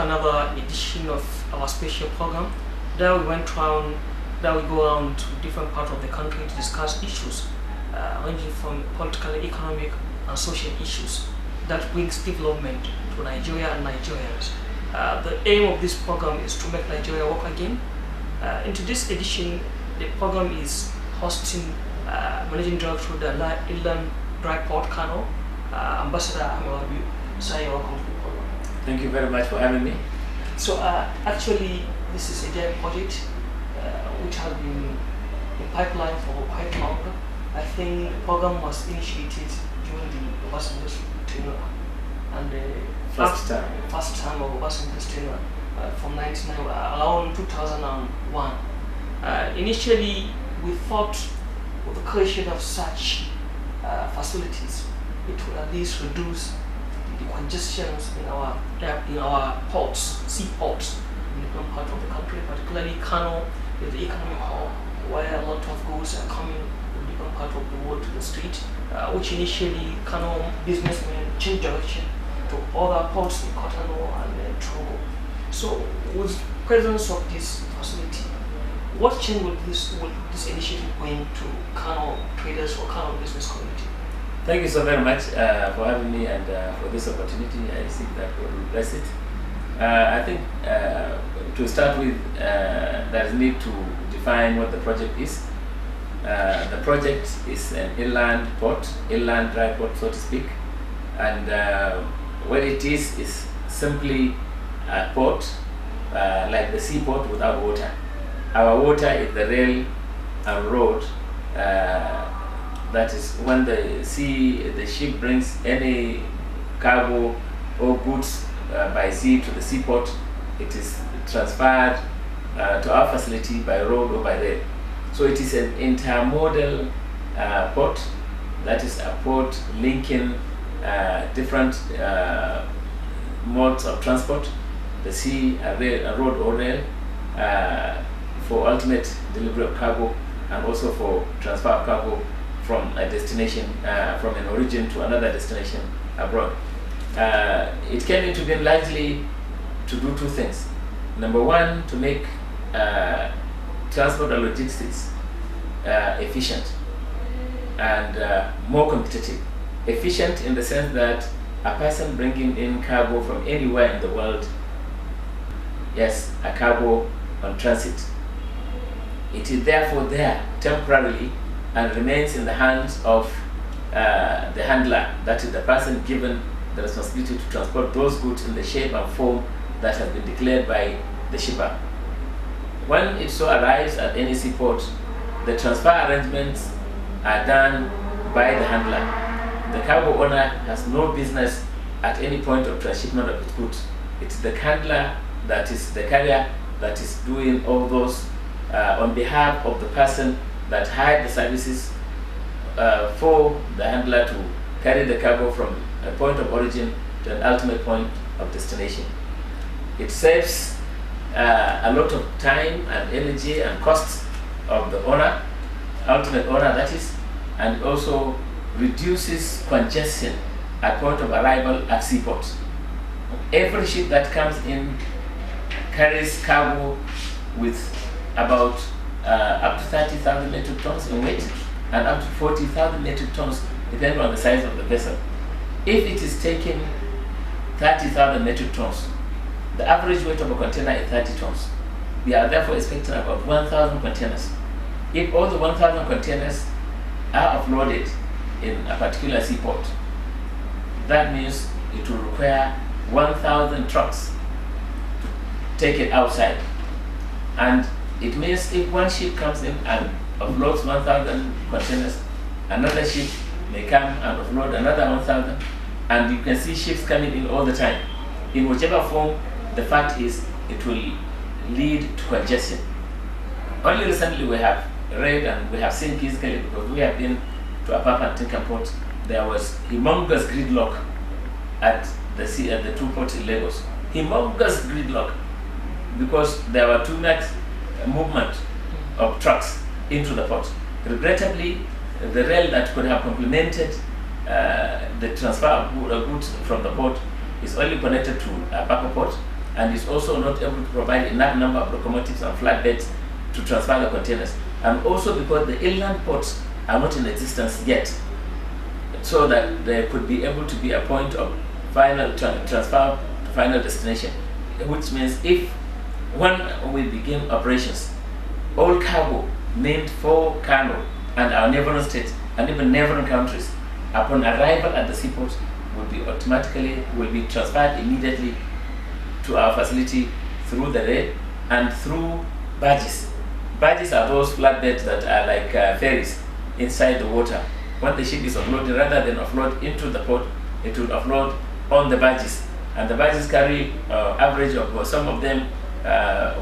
another edition of our special program. There we go around to different parts of the country to discuss issues ranging from political, economic, and social issues that brings development to Nigeria and Nigerians. The aim of this program is to make Nigeria work again. Into this edition, the program is hosting Managing Director of the Inland Dry Port Kano, Ambassador Ahmad Rab'iu. So you're welcome to the program. Thank you very much for having me. So actually, this is a giant project which has been in pipeline for quite long. I think the program was initiated during the Obasanjo's tenure, and the first time of Obasanjo's tenure from around 2001. Initially, we thought with the creation of such facilities, it would at least reduce the congestions in our ports, seaports in different parts of the country, particularly Kano is the economic hub where a lot of goods are coming from different parts of the world to the street, which initially Kano businessmen changed direction to other ports in Kotonou and Togo. So with the presence of this facility, what change will this initiative bring to Kano traders or Kano business community? Thank you so very much for having me and for this opportunity. I think that God will bless it. I think to start with, there is need to define what the project is. The project is an inland dry port, so to speak, and what it is simply a port like the seaport without water. Our water is the rail and road. That is when the ship brings any cargo or goods by sea to the seaport, it is transferred to our facility by road or by rail. So it is an intermodal port. That is a port linking different modes of transport, the sea, a road or rail, for ultimate delivery of cargo and also for transfer of cargo from a destination, from an origin to another destination abroad. It came into being largely to do two things. Number one, to make transport and logistics efficient and more competitive. Efficient in the sense that a person bringing in cargo from anywhere in the world, yes, a cargo on transit, it is therefore there temporarily and remains in the hands of the handler, that is the person given the responsibility to transport those goods in the shape and form that has been declared by the shipper. When it so arrives at any seaport, the transfer arrangements are done by the handler. The cargo owner has no business at any point of transshipment of its goods. It's the handler, that is the carrier, that is doing all those on behalf of the person that hired the services for the handler to carry the cargo from a point of origin to an ultimate point of destination. It saves a lot of time and energy and costs of the owner, ultimate owner that is, and also reduces congestion at point of arrival at seaports. Every ship that comes in carries cargo with about up to 30,000 metric tons in weight and up to 40,000 metric tons depending on the size of the vessel. If it is taking 30,000 metric tons, the average weight of a container is 30 tons. We are therefore expecting about 1,000 containers. If all the 1,000 containers are offloaded in a particular seaport, that means it will require 1,000 trucks to take it outside. And it means if one ship comes in and offloads 1,000 containers, another ship may come and offload another 1,000, and you can see ships coming in all the time. In whichever form, the fact is it will lead to congestion. Only recently we have read and we have seen physically, because we have been to Apapa and Tinkan port, there was humongous gridlock at the sea, at the two ports in Lagos. Humongous gridlock, because there were too much movement of trucks into the port. Regrettably, the rail that could have complemented the transfer of goods from the port is only connected to Apapa port, and is also not able to provide enough number of locomotives and flatbeds to transfer the containers, and also because the inland ports are not in existence yet, so that there could be able to be a point of final transfer to final destination, which means if when we begin operations, all cargo meant for Kano and our neighboring states and even neighboring countries, upon arrival at the seaport, will be transferred immediately to our facility through the rail and through barges. Barges are those flatbeds that are like ferries inside the water. When the ship is offloaded, rather than offload into the port, it will offload on the barges. And the barges carry average of some of them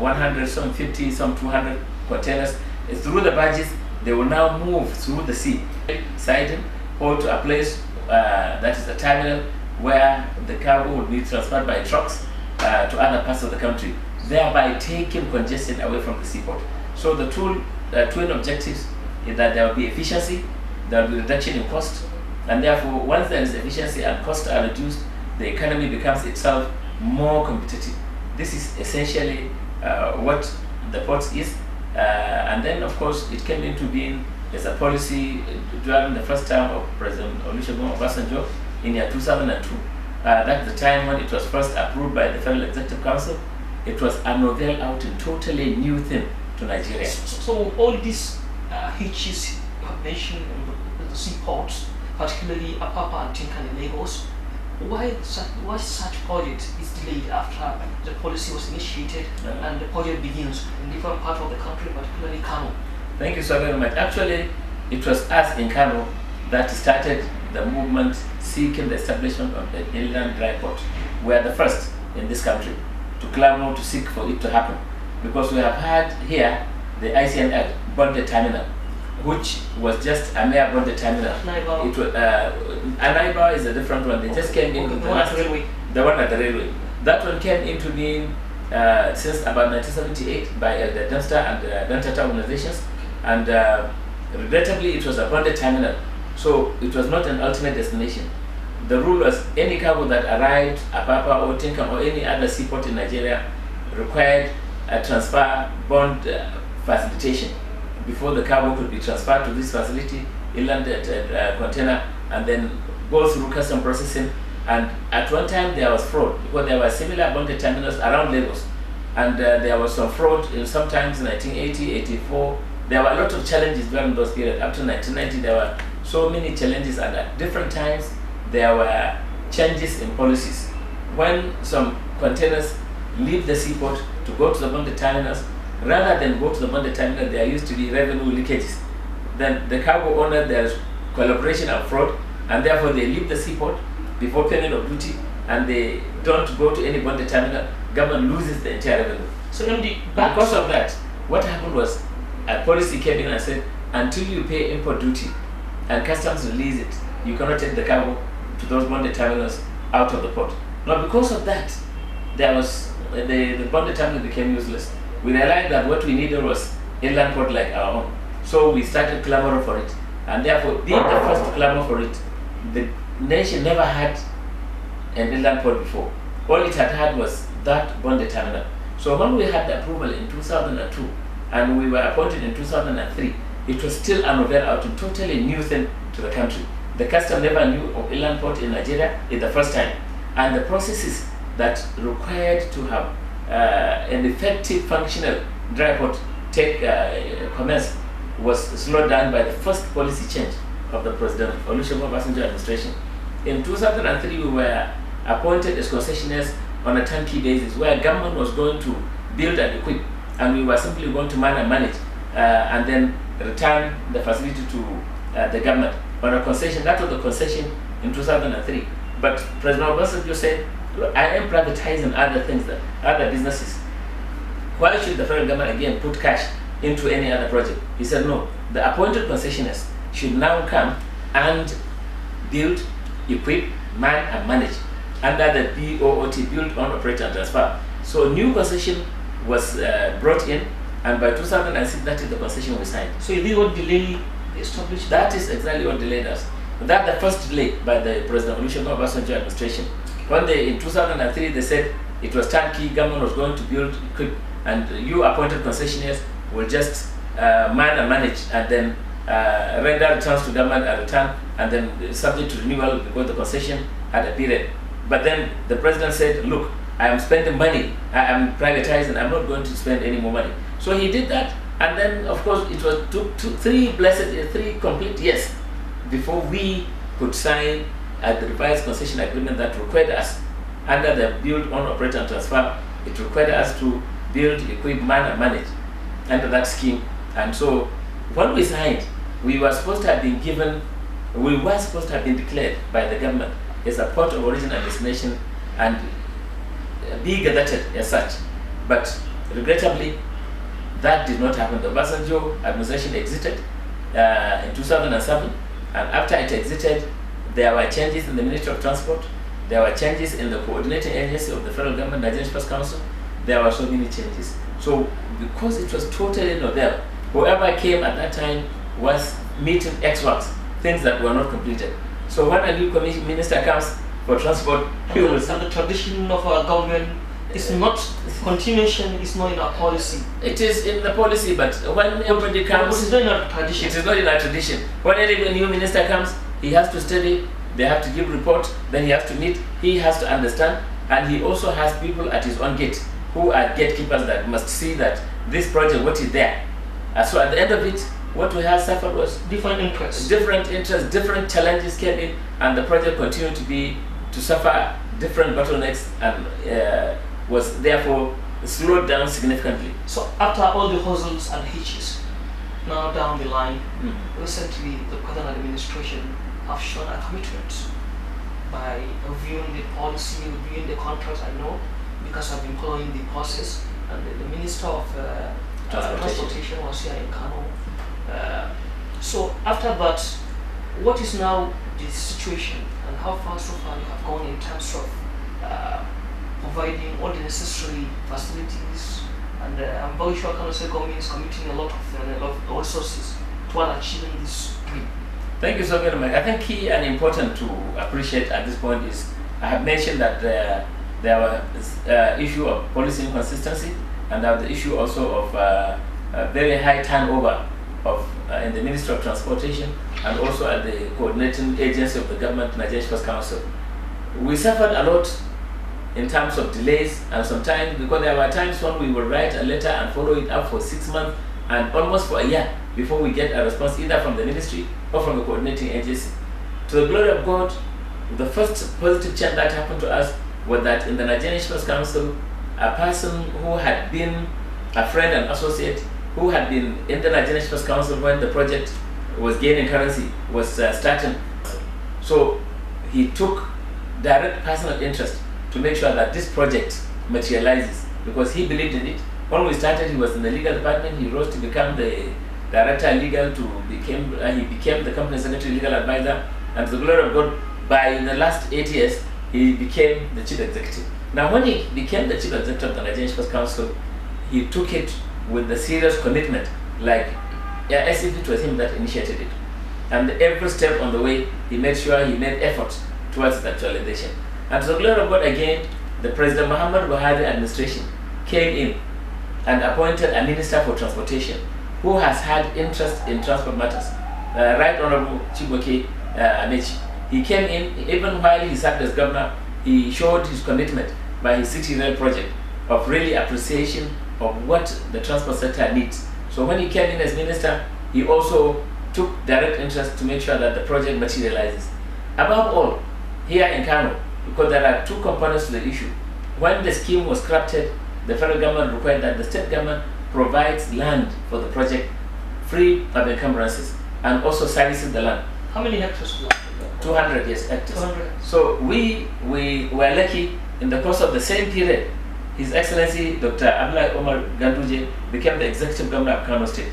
100, some 50, some 200 containers. Through the barges, they will now move through the sea, siding, or to a place that is a terminal where the cargo will be transferred by trucks to other parts of the country, thereby taking congestion away from the seaport. So the twin objectives is that there will be efficiency, there will be reduction in cost, and therefore once there is efficiency and costs are reduced, the economy becomes itself more competitive. This is essentially what the port is, and then of course it came into being as a policy during the first term of President Olusegun Obasanjo in year 2002. That's the time when it was first approved by the Federal Executive Council. It was a novel out and totally new thing to Nigeria. So all these hitches you have mentioned in the seaports, particularly Apapa and Tinkan in Lagos, why such project is delayed after the policy was initiated and the project begins in different parts of the country, particularly Kano? Thank you so very much. Actually, it was us in Kano that started the movement seeking the establishment of the inland dry port. We are the first in this country to clamor to seek for it to happen, because we have had here the ICNL bonded terminal, which was just a mere bonded terminal. It was Anaiba is a different one. They just came in with the one at the railway. That one came into being since about 1978 by the Dempster and Dantata organizations, and regrettably it was a bonded terminal, so it was not an ultimate destination. The rule was any cargo that arrived at Apapa or Tinkan or any other seaport in Nigeria required a transfer bond facilitation before the cargo could be transferred to this facility, inland container, and then go through custom processing. And at one time there was fraud, because there were similar bonded terminals around Lagos, and there was some fraud in sometimes 1980, 84. There were a lot of challenges during those periods. Up to 1990 there were so many challenges, and at different times there were changes in policies. When some containers leave the seaport to go to the bonded terminals, rather than go to the bonded terminal, there used to be revenue leakages. Then the cargo owner, there's collaboration and fraud, and therefore they leave the seaport before payment of duty, and they don't go to any bonded terminal. Government loses the entire revenue. So because of that, what happened was a policy came in and said, until you pay import duty and customs release it, you cannot take the cargo to those bonded terminals out of the port. Now because of that, there was the bonded terminal became useless. We realized that what we needed was inland port like our own. So we started clamoring for it. And therefore, being the first to clamor for it, the nation never had an inland port before. All it had was that bonded terminal. So when we had the approval in 2002 and we were appointed in 2003, it was still a novel out and totally new thing to the country. The custom never knew of inland port in Nigeria. It's the first time. And the processes that required to have an effective functional dry port commence was slowed down by the first policy change of the President Olusegun Obasanjo administration. In 2003, we were appointed as concessionaires on a turnkey basis, where government was going to build and equip, and we were simply going to man and manage, and then return the facility to the government on a concession. That was the concession in 2003. But President Obasanjo said, I am privatizing other things, other businesses. Why should the federal government again put cash into any other project? He said, no, the appointed concessionaires should now come and build, equip, man and manage under the BOOT, build, own, operate and transfer. So new concession was brought in, and by 2006 that is the concession we signed. So you did not delay the establishment? That is exactly what delayed us. That's the first delay by the President Olusegun Obasanjo administration. When in 2003 they said It was turnkey, government was going to build quick, and you appointed concessionaires will just man and manage, and then render returns to government at return, and then subject to renewal because the concession had a period. But then the president said, look, I am spending money, I am privatizing, I'm not going to spend any more money. So he did that, and then of course it was three complete years before we could sign a revised concession agreement that required us, under the build, own, operate and transfer, it required us to build, equip, man and manage under that scheme. And so when we signed, we were supposed to have been declared by the government as a port of origin and destination and be gazetted as such. But regrettably, that did not happen. The Obasanjo administration exited in 2007, and after it exited, there were changes in the Ministry of Transport, there were changes in the coordinating agency of the federal government, Nigerian Express Council. There were so many changes. So because it was totally not there, whoever came at that time was meeting ex-works, things that were not completed. So when a new minister comes for transport, he will... And the tradition of our government is not, continuation is not in our policy. It is in the policy, but when everybody comes... It is not in our tradition. It is not in our tradition. When any new minister comes, he has to study, they have to give report, then he has to meet, he has to understand, and he also has people at his own gate who are gatekeepers that must see that this project, what is there. So at the end of it, what we have suffered was different interests, different challenges came in, and the project continued to suffer different bottlenecks, and was therefore slowed down significantly. So after all the hustles and hitches, now down the line, recently the present administration have shown a commitment by reviewing the policy, reviewing the contracts. I know because I've been following the process, and the Minister of Transportation was here in Kano. So after that, what is now the situation, and how far so far you have gone in terms of providing all the necessary facilities? And I'm very sure Kano State government is committing a lot of resources toward achieving this dream. Thank you so very much. I think key and important to appreciate at this point is, I have mentioned that there was issue of policy inconsistency, and there was the issue also of a very high turnover of in the Ministry of Transportation, and also at the coordinating agency of the government, Nigerian Express Council. We suffered a lot in terms of delays, and sometimes, because there were times when we would write a letter and follow it up for 6 months and almost for a year before we get a response either from the ministry or from the coordinating agency. To the glory of God, the first positive change that happened to us was that in the Nigerian Express Council, a person who had been a friend and associate, who had been in the Nigerian Express Council when the project was gaining currency, was starting. So he took direct personal interest to make sure that this project materializes, because he believed in it. When we started, he was in the legal department. He rose to become the director legal, he became the company secretary legal advisor, and to the glory of God, by the last 8 years, he became the chief executive. Now when he became the chief executive of the Nigerian Express Council, he took it with the serious commitment, like as if it was him that initiated it. And every step on the way, he made sure he made efforts towards the actualization. And to the glory of God again, the President Muhammad Buhari administration came in and appointed a Minister for Transportation who has had interest in transport matters, Right Honorable Chibuike Amechi. He came in, even while he served as governor, he showed his commitment by his city rail project of really appreciation of what the transport sector needs. So when he came in as minister, he also took direct interest to make sure that the project materializes. Above all, here in Kano, because there are two components to the issue. When the scheme was crafted, the federal government required that the state government provides land for the project free of encumbrances and also services the land. How many hectares? 200, yes, hectares. 200. So we were lucky in the course of the same period. His Excellency Dr. Abdullahi Omar Ganduje became the executive governor of Kano State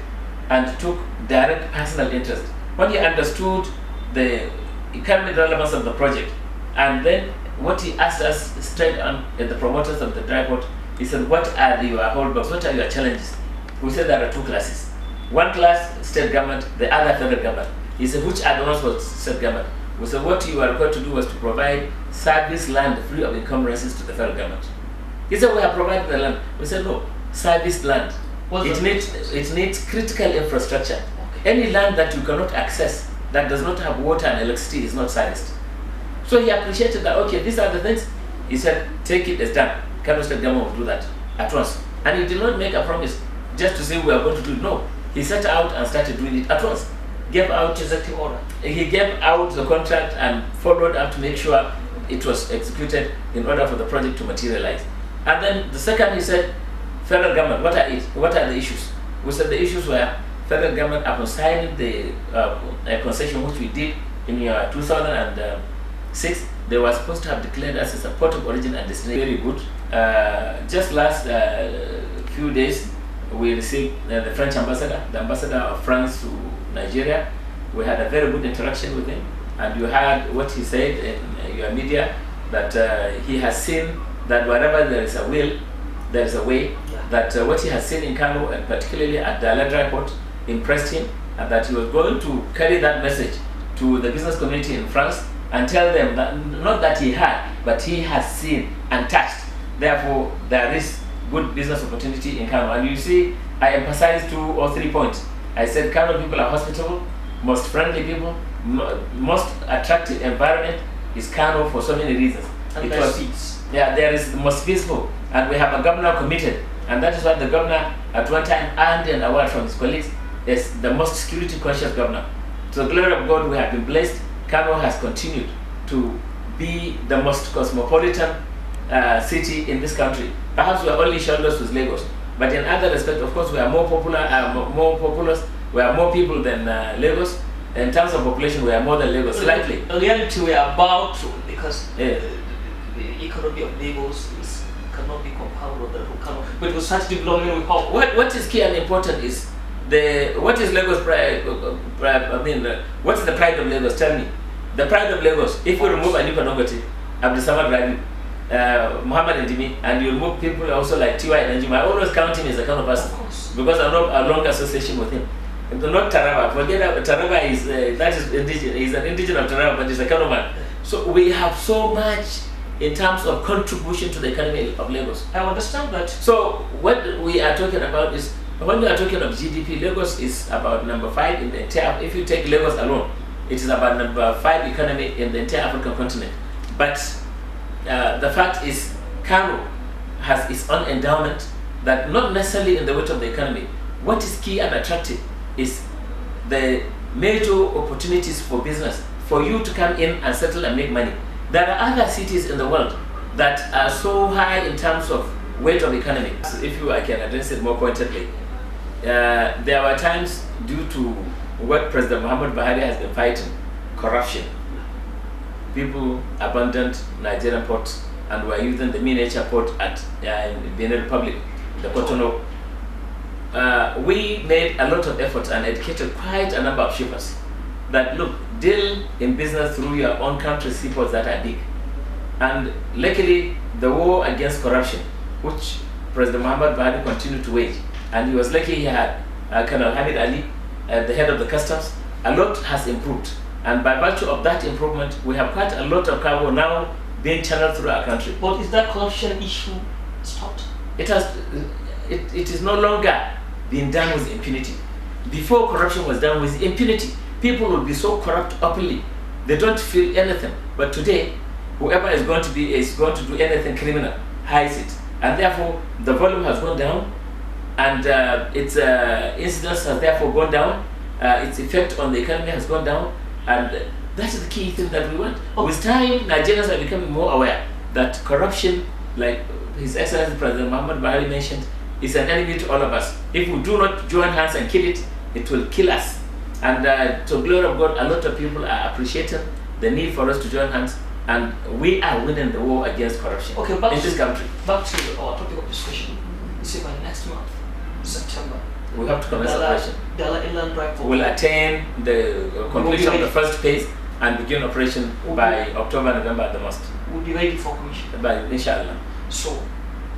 and took direct personal interest. When he understood the economic relevance of the project, and then what he asked us straight on at the promoters of the dry port, he said, what are your holdbacks, what are your challenges? We said there are two classes. One class, state government, the other federal government. He said, which are the ones for state government? We said, what you are required to do was to provide service land free of encumbrances to the federal government. He said, we have provided the land. We said, no, serviced land. What's It needs critical infrastructure. Any land that you cannot access, that does not have water and electricity, is not serviced. So he appreciated that, okay, these are the things. He said, take it as done. Kano State government will do that at once. And he did not make a promise just to say we are going to do it. No. He set out and started doing it at once. Gave out executive order. He gave out the contract and followed up to make sure it was executed in order for the project to materialize. And then the second, he said, federal government, what are it? What are the issues? We said the issues were federal government upon signing the concession, which we did in 2006. They were supposed to have declared us as a port of origin and destination. Very good. Just last few days, we received the French ambassador, the ambassador of France to Nigeria. We had a very good interaction with him, and you heard what he said in your media, that he has seen that wherever there is a will, there is a way. That what he has seen in Kano, and particularly at the Aladra port, impressed him, and that he was going to carry that message to the business community in France and tell them that not that he had, but he has seen and touched. Therefore, there is good business opportunity in Kano. And you see, I emphasized 2 or 3 points. I said Kano people are hospitable, most friendly people, most attractive environment is Kano for so many reasons. And peace. Yeah, there is the most peaceful, and we have a governor committed, and that is why the governor at one time earned an award from his colleagues as the most security conscious governor. To the glory of God, we have been blessed. Kano has continued to be the most cosmopolitan city in this country. Perhaps we are only shoulders with Lagos, but in other respects, of course, we are more popular, more populous. We are more people than Lagos. In terms of population, we are more than Lagos, slightly. In reality, we are about to, because the economy of Lagos cannot be compared with the Kano. But we start developing with hope. What is key and important is what is Lagos pride? What is the pride of Lagos? Tell me. The pride of Lagos. If you remove Alipa Nongoti, Ahmad Rab'iu, Muhammad Ndimi, and you remove people also like T.Y. Nanjima, I always count him as a Kano person because I know a long association with him. Not Taraba. Forget that Taraba is that is indigenous. He's an indigenous of Taraba, but he's a Kano man. So we have so much in terms of contribution to the economy of Lagos. I understand that. So what we are talking about is, when we are talking of GDP, Lagos is about number 5 in the entire. If you take Lagos alone, it is about number 5 economy in the entire African continent. But the fact is, Kano has its own endowment that not necessarily in the weight of the economy. What is key and attractive is the major opportunities for business, for you to come in and settle and make money. There are other cities in the world that are so high in terms of weight of economy. So if I can address it more pointedly, there were times due to what President Muhammad Buhari has been fighting, corruption. People abandoned Nigerian ports and were using the miniature port at Benin Republic, the Cotonou. We made a lot of efforts and educated quite a number of shippers that, look, deal in business through your own country's seaports that are big. And luckily, the war against corruption, which President Muhammad Buhari continued to wage, and he was lucky he had Colonel Hamid Ali at the head of the customs. A lot has improved, and by virtue of that improvement, we have quite a lot of cargo now being channeled through our country. But is that corruption issue stopped? It is no longer being done with impunity. Before, corruption was done with impunity. People will be so corrupt openly, they don't feel anything. But today, whoever is going to do anything criminal hides it, and therefore the volume has gone down, and its incidence has therefore gone down. Its effect on the economy has gone down, and that is the key thing that we want. With time, Nigerians are becoming more aware that corruption, like His Excellency President Muhammad Buhari mentioned, is an enemy to all of us. If we do not join hands and kill it, it will kill us. And to the glory of God, a lot of people are appreciating the need for us to join hands, and we are winning the war against corruption in this country. Back to our topic of discussion. You see, by next month, September, we have to commence operation. We'll attain the completion of the first phase and begin operation by October, November at the most. We'll be ready for commission. By inshallah. So,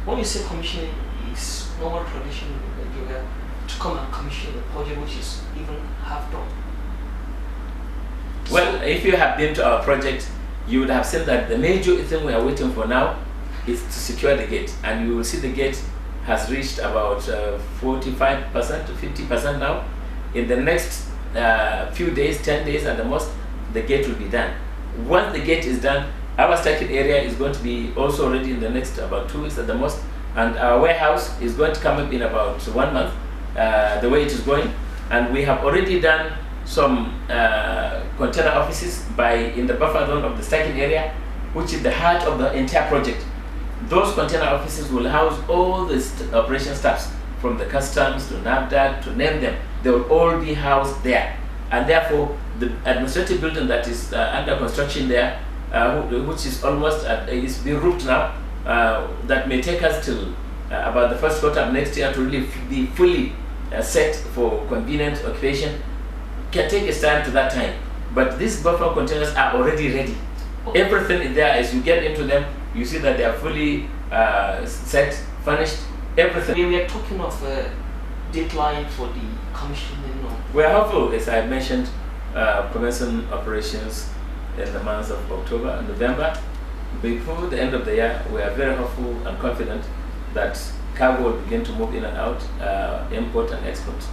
when you say commissioning, is normal tradition in Nigeria to come and commission a project which is even half done? Well, if you have been to our project, you would have seen that the major thing we are waiting for now is to secure the gate, and you will see the gate has reached about 45% to 50% now. In the next few days, 10 days at the most, the gate will be done. Once the gate is done, our stacking area is going to be also ready in the next about 2 weeks at the most, and our warehouse is going to come up in about 1 month, the way it is going. And we have already done some container offices in the buffer zone of the stacking area, which is the heart of the entire project. Those container offices will house all the operation staffs, from the customs to NAFDAC to name them. They will all be housed there, and therefore the administrative building that is under construction there, which is almost is being roofed now, that may take us till about the first quarter of next year to really be fully set for convenient occupation, can take its time to that time. But these buffer containers are already ready. Everything is there. As you get into them, you see that they are fully set, furnished, everything. We are talking of a deadline for the commissioning. We are hopeful, as I mentioned, commencing operations in the months of October and November. Before the end of the year, we are very hopeful and confident that cargo will begin to move in and out, import and export.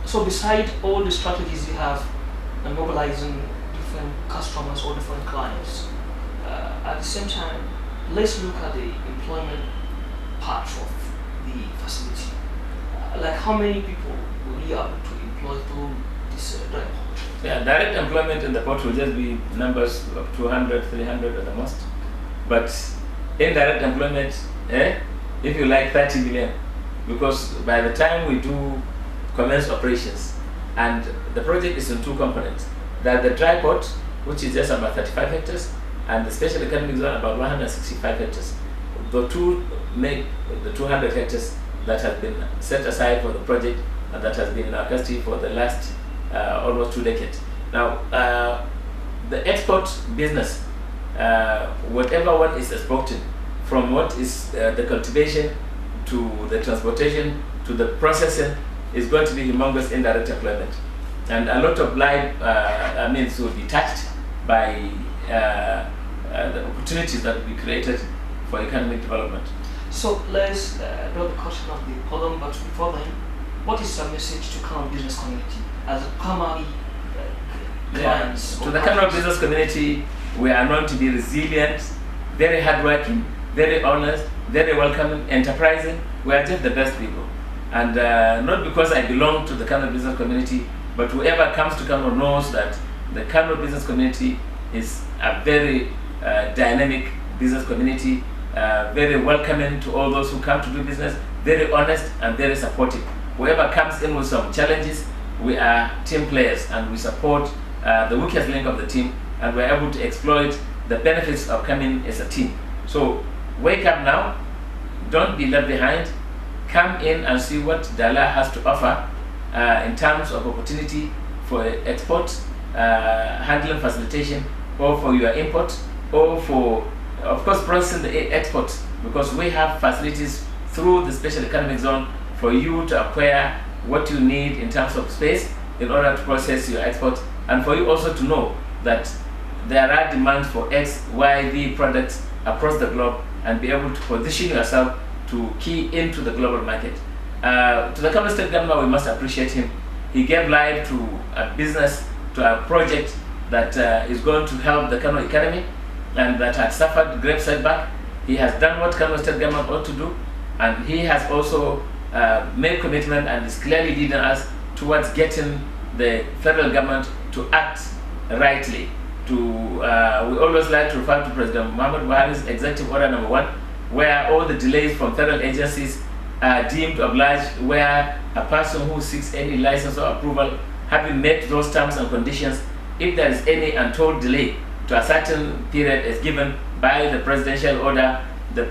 So beside all the strategies you have and mobilizing different customers or different clients, at the same time, let's look at the employment part of the facility. Like how many people will you be able to employ through this drive? Yeah, direct employment in the port will just be numbers of 200, 300 at the most. But indirect employment, if you like, 30 million. Because by the time we do commence operations, and the project is in two components. That the dry port, which is just about 35 hectares, and the special economic zone about 165 hectares. The two make the 200 hectares that has been set aside for the project and that has been in our custody for the last almost 2 decades. Now, the export business, whatever one is exporting, from what is the cultivation to the transportation to the processing, is going to be humongous indirect employment. And a lot of lives will be touched by the opportunities that will be created for economic development. So let's draw the question of the problem, but before then, what is your message to Kano business community as a primary clients? To the Kano business community, we are known to be resilient, very hardworking, very honest, very welcoming, enterprising. We are just the best people. And not because I belong to the Kano business community, but whoever comes to Kano knows that the Kano business community is a very dynamic business community, very welcoming to all those who come to do business, very honest and very supportive. Whoever comes in with some challenges, we are team players and we support the weakest link of the team, and we're able to exploit the benefits of coming as a team. So wake up now, don't be left behind, come in and see what Dala has to offer in terms of opportunity for export, handling facilitation, or for your import, or for, of course, processing the export, because we have facilities through the special economic zone for you to acquire what you need in terms of space in order to process your export, and for you also to know that there are demands for X, Y, Z products across the globe, and be able to position yourself to key into the global market. To the Kano State Government, we must appreciate him. He gave life to a business, to a project that is going to help the Kano economy and that had suffered great setback. He has done what Kano State Government ought to do, and he has also made commitment and is clearly leading us towards getting the federal government to act rightly. We always like to refer to President Muhammad Buhari's Executive Order No. 1, where all the delays from federal agencies are deemed obliged, where a person who seeks any license or approval, having met those terms and conditions, if there is any untold delay to a certain period as given by the presidential order, the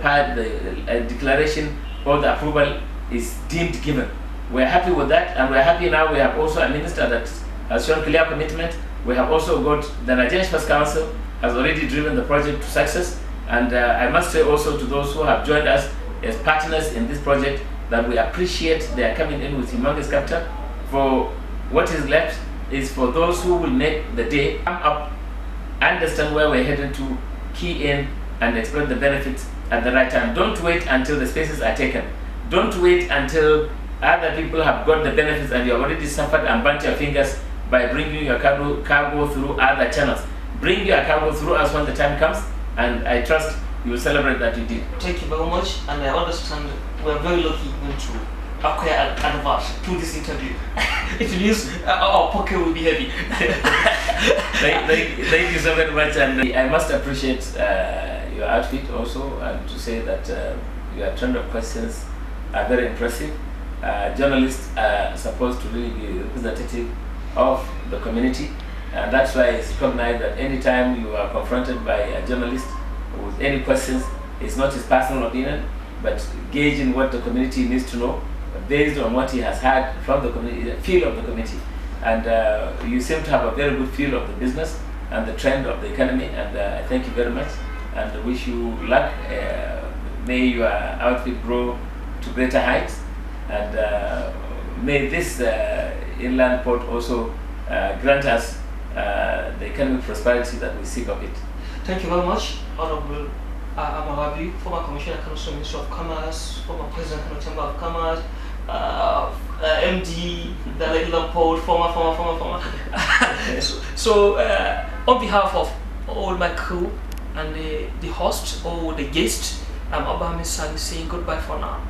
declaration or the approval is deemed given. We're happy with that, and we're happy now we have also a minister that has shown clear commitment. We have also got the Nigerian First Council has already driven the project to success, and I must say also to those who have joined us as partners in this project that we appreciate their coming in with humongous capital. For what is left is for those who will make the day come up, understand where we're heading to, key in and exploit the benefits at the right time. Don't wait until the spaces are taken. Don't wait until other people have got the benefits and you have already suffered and burnt your fingers by bringing your cargo through other channels. Bring your cargo through us when the time comes, and I trust you will celebrate that you did. Thank you very much, and I understand we are very lucky even to acquire an advert through this interview. It means our pocket will be heavy. Thank you so very much, and I must appreciate your outfit also, and to say that your trend of questions are very impressive. Journalists are supposed to really be representative of the community, and that's why it's recognized that anytime you are confronted by a journalist with any questions, it's not his personal opinion, but gauging what the community needs to know based on what he has heard from the community, the feel of the community. And you seem to have a very good feel of the business and the trend of the economy, and I thank you very much and wish you luck. May your outfit grow to greater heights, and may this inland port also grant us the economic prosperity that we seek of it. Thank you very much, Honorable Ahmad Rab'iu, former Commissioner, Kano Minister of Commerce, former President, Kano Chamber of Commerce, MD, the inland port, former. So, on behalf of all my crew and the host or the guest, I'm Abba Misali saying goodbye for now.